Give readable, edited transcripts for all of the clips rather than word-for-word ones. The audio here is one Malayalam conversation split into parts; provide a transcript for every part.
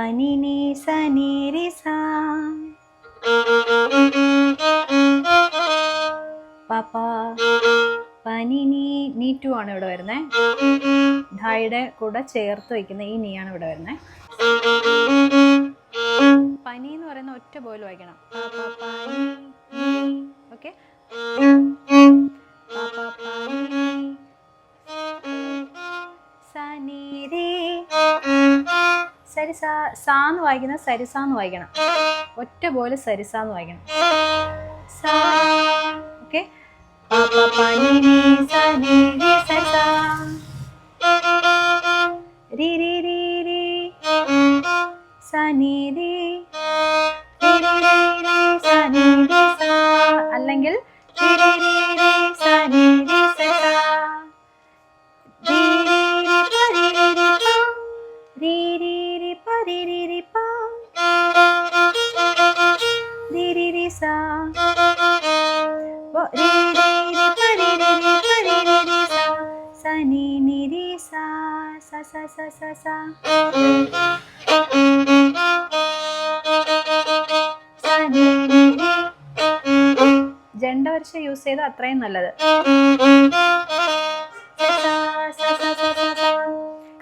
പനി നീ സ നീ രി സ. പ പനി നീ. നീ ടു ആണ് ഇവിടെ വരുന്നത്. ധായുടെ കൂടെ ചേർത്ത് വയ്ക്കുന്ന ഈ നീ ആണ് ഇവിടെ വരുന്നത്. പനി എന്ന് പറയുന്ന ഒറ്റ ബോയിൽ വായിക്കണം. ഓക്കെ. സരിസ. സാന്ന് വായിക്കുന്ന സരിസാന്ന് വായിക്കണം. ഒറ്റ പോലെ സരിസാന്ന് വായിക്കണം. ഓക്കെ. അല്ലെങ്കിൽ ജണ്ടവർഷ യൂസ് ചെയ്ത് അത്രയും നല്ലത്.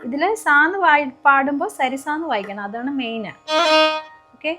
ഇതില് സാന്ന് പാടുമ്പോൾ സരിസാന്ന് വായിക്കണം. അതാണ് മെയിൻ. ഓക്കെ.